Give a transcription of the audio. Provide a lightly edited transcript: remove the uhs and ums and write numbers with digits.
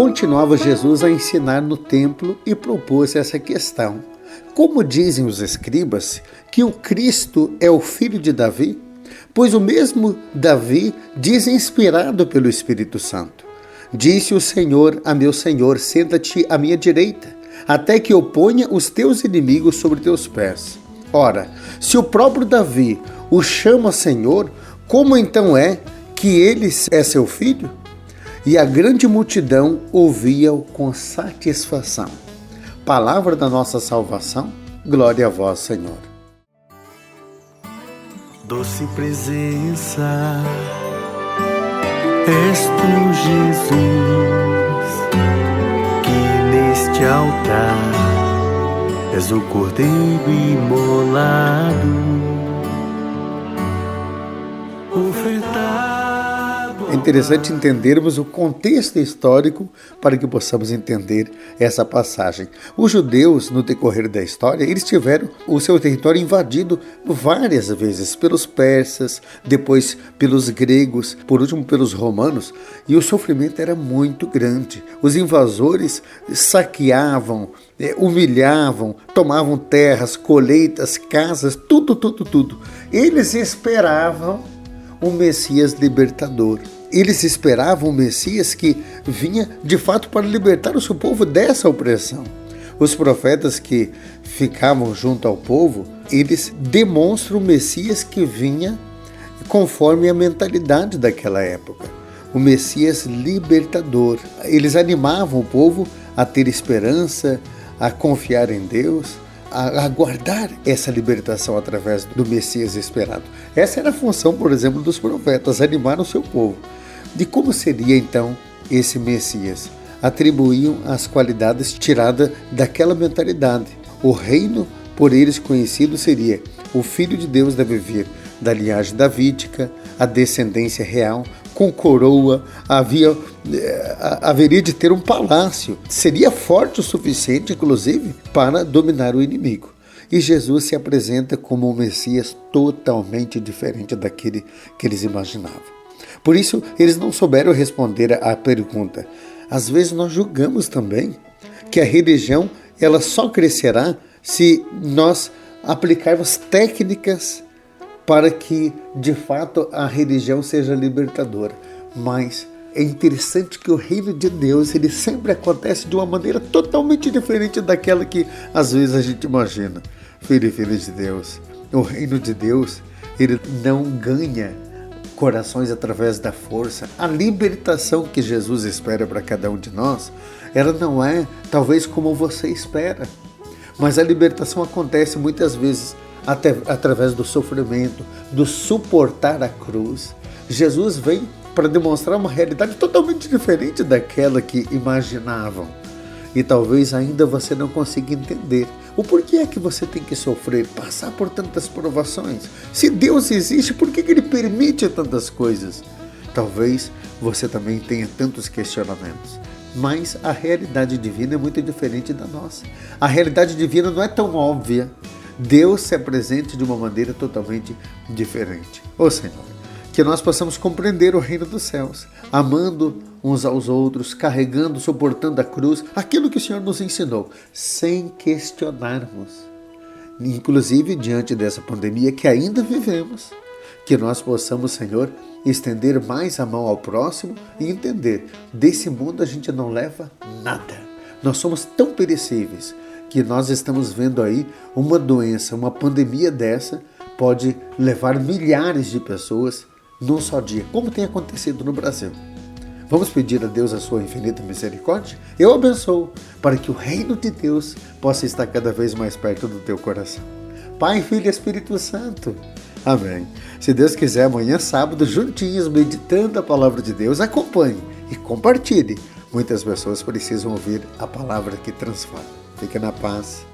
Continuava Jesus a ensinar no templo e propôs essa questão: como dizem os escribas que o Cristo é o filho de Davi? Pois o mesmo Davi diz inspirado pelo Espírito Santo: disse o Senhor a meu Senhor, senta-te à minha direita, até que eu ponha os teus inimigos sobre teus pés. Ora, se o próprio Davi o chama Senhor, como então é que ele é seu filho? E a grande multidão ouvia-o com satisfação. Palavra da nossa salvação, glória a vós, Senhor. Doce presença, és tu, Jesus, que neste altar és o Cordeiro imolado, ofertado. É interessante entendermos o contexto histórico para que possamos entender essa passagem. Os judeus, no decorrer da história, eles tiveram o seu território invadido várias vezes pelos persas, depois pelos gregos, por último pelos romanos, e o sofrimento era muito grande. Os invasores saqueavam, humilhavam, tomavam terras, colheitas, casas, tudo. Eles esperavam um Messias libertador. Eles esperavam um Messias que vinha de fato para libertar o seu povo dessa opressão. Os profetas que ficavam junto ao povo, eles demonstram o Messias que vinha conforme a mentalidade daquela época. O Messias libertador. Eles animavam o povo a ter esperança, a confiar em Deus, a aguardar essa libertação através do Messias esperado. Essa era a função, por exemplo, dos profetas, animar o seu povo. De como seria então esse Messias? Atribuíam as qualidades tiradas daquela mentalidade. O reino por eles conhecido seria: o Filho de Deus deve vir da linhagem davídica, a descendência real, com coroa, haveria de ter um palácio. Seria forte o suficiente, inclusive, para dominar o inimigo. E Jesus se apresenta como um Messias totalmente diferente daquele que eles imaginavam. Por isso, eles não souberam responder à pergunta. Às vezes nós julgamos também que a religião ela só crescerá se nós aplicarmos técnicas para que, de fato, a religião seja libertadora. Mas é interessante que o reino de Deus ele sempre acontece de uma maneira totalmente diferente daquela que, às vezes, a gente imagina. Filho e filha de Deus, o reino de Deus, ele não ganha corações através da força. A libertação que Jesus espera para cada um de nós, ela não é talvez como você espera, mas a libertação acontece muitas vezes até através do sofrimento, do suportar a cruz. Jesus vem para demonstrar uma realidade totalmente diferente daquela que imaginavam. E talvez ainda você não consiga entender o porquê é que você tem que sofrer, passar por tantas provações. Se Deus existe, por que Ele permite tantas coisas? Talvez você também tenha tantos questionamentos. Mas a realidade divina é muito diferente da nossa. A realidade divina não é tão óbvia. Deus se apresenta de uma maneira totalmente diferente. Ô Senhor, que nós possamos compreender o reino dos céus, amando uns aos outros, carregando, suportando a cruz, aquilo que o Senhor nos ensinou, sem questionarmos. Inclusive, diante dessa pandemia que ainda vivemos, que nós possamos, Senhor, estender mais a mão ao próximo e entender, desse mundo a gente não leva nada. Nós somos tão perecíveis que nós estamos vendo aí uma doença, uma pandemia dessa, pode levar milhares de pessoas num só dia, como tem acontecido no Brasil. Vamos pedir a Deus a sua infinita misericórdia? Eu abençoo para que o reino de Deus possa estar cada vez mais perto do teu coração. Pai, Filho e Espírito Santo. Amém. Se Deus quiser, amanhã sábado, juntinhos, meditando a palavra de Deus, acompanhe e compartilhe. Muitas pessoas precisam ouvir a palavra que transforma. Fique na paz.